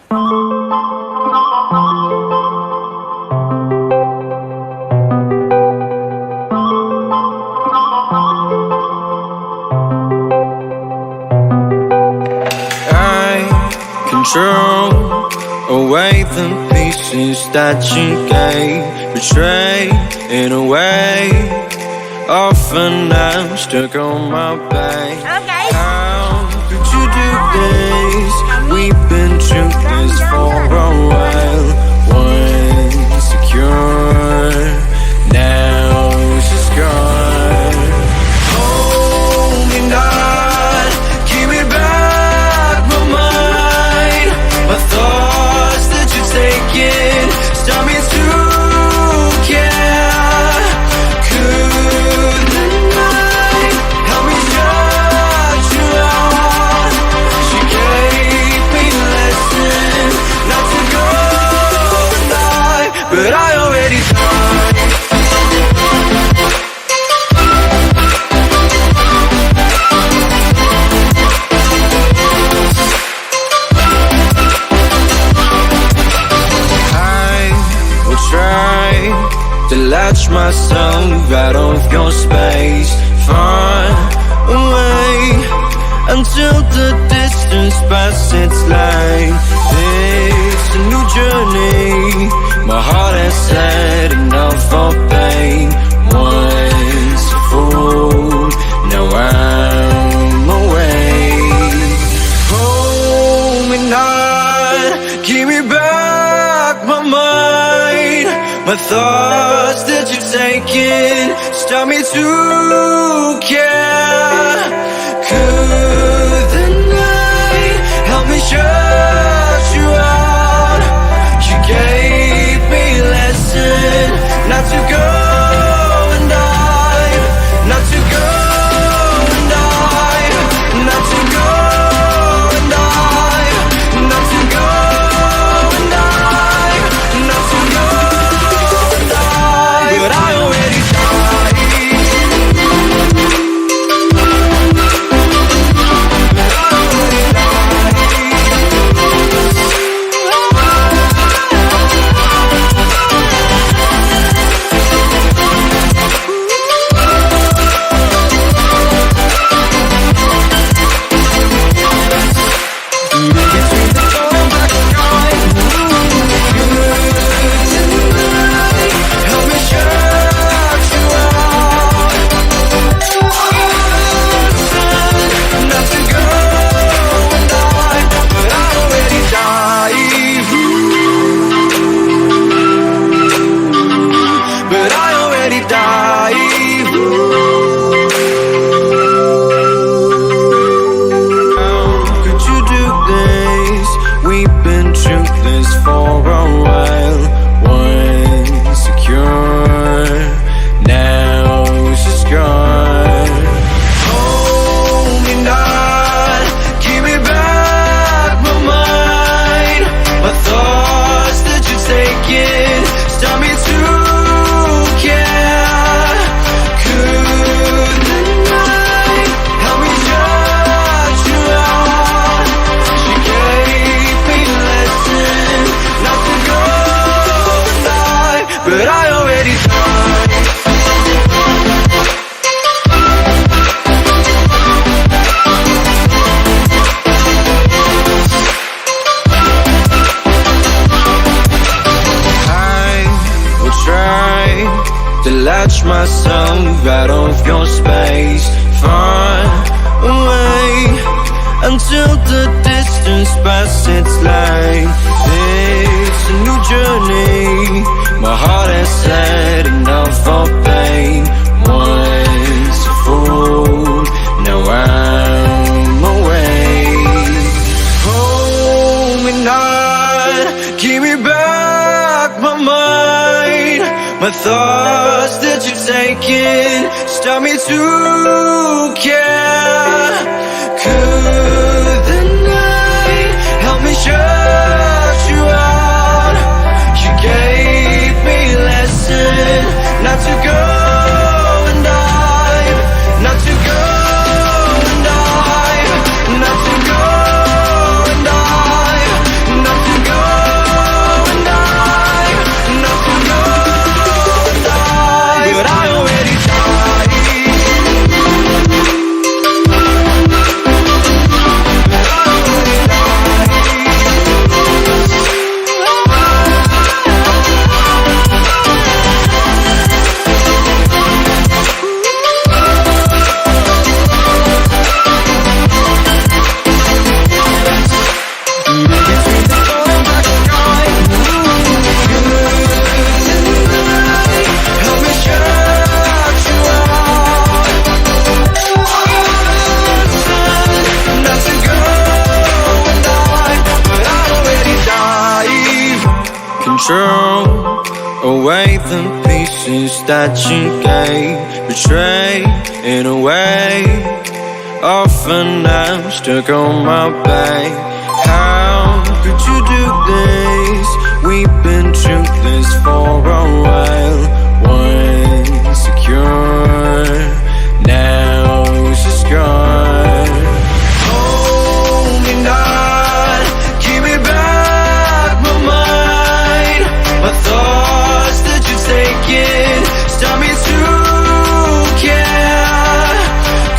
Control away the pieces that you gave, betrayed in a way. Often I'm stuck on my back. How could you do this? We've been through this for a while. Once secure, now she's gone. Hold me not, give me back my mind. My thoughts that you've taken, stop me to care. Could the night help me shut you out? She gave me a lesson not to go and die, but I already died. To latch myself out of your space, far away, until the distance passes its line. It's a new journey, my heart has had enough of pain. Once a fool, now I'm away. Hold me not, give me back my mind. My thoughts that you've taken, stop me to care. Could the night help me shut you out? You gave me a lesson not to go and die, not to go and die, not to go and die, not to go and die, not to go. But I already died. But I already died. I will try to latch myself out of your space, far away, until the distance passes its line. It's a new journey, my heart has had enough of pain. Once a fool, now I'm away. Hold me not, give me back my mind. My thoughts that you've taken, stop me to care. Could the night help me shut you out? You gave me a lesson not to go and die, not to go and die, not to go and die, not to go. throw away the pieces that you gave, betray in a way. Often I'm stuck on my back. How could you do this? We've been through this for a while. Once secure, now it's just gone. Hold me not, give me back my mind. My thoughts that you've taken, stop me to care.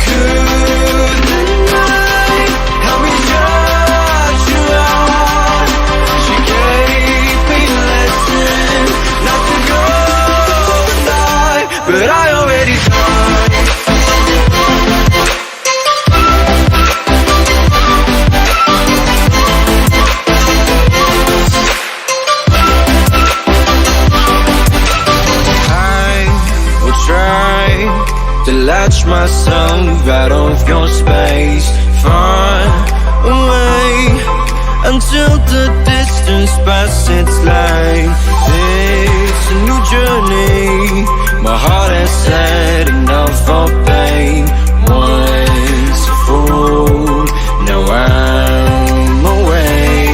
Could the night help me judge you out? She gave me a lesson not to go and die, but I already died. To latch myself out of your space, far away, until the distance passes its line. It's a new journey, my heart has had enough for pain. Once a fool, now I'm away.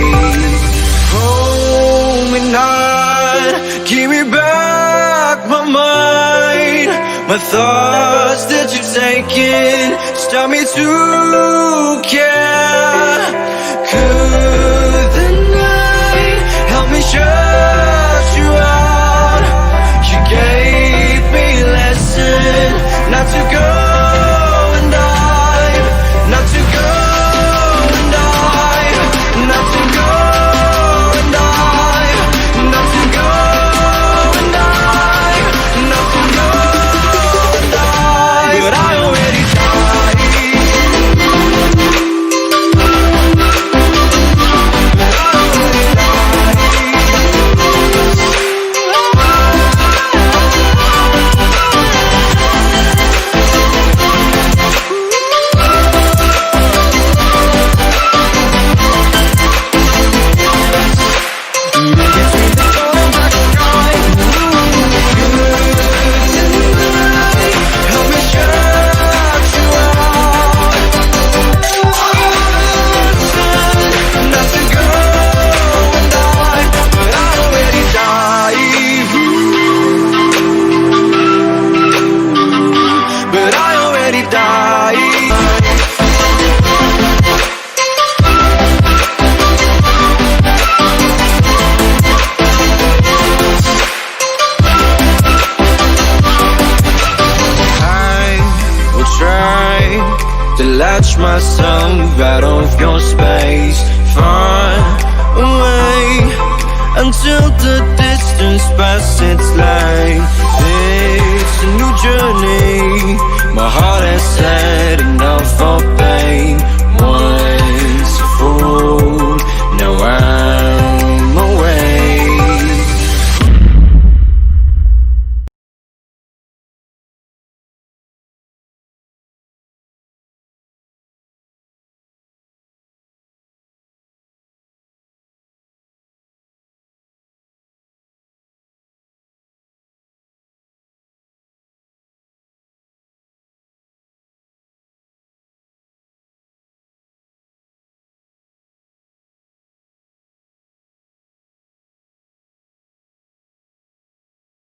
Hold me not, give me back my mind. My thoughts that you've taken, stop me to care. Could the night help me shut you out? You gave me a lesson not to go and die, not to go and die, not to go and die, not to go and die, not to go. But I already died. To latch myself out of your space, far away, until the distance passes its line. It's a new journey, my heart has had enough for pain.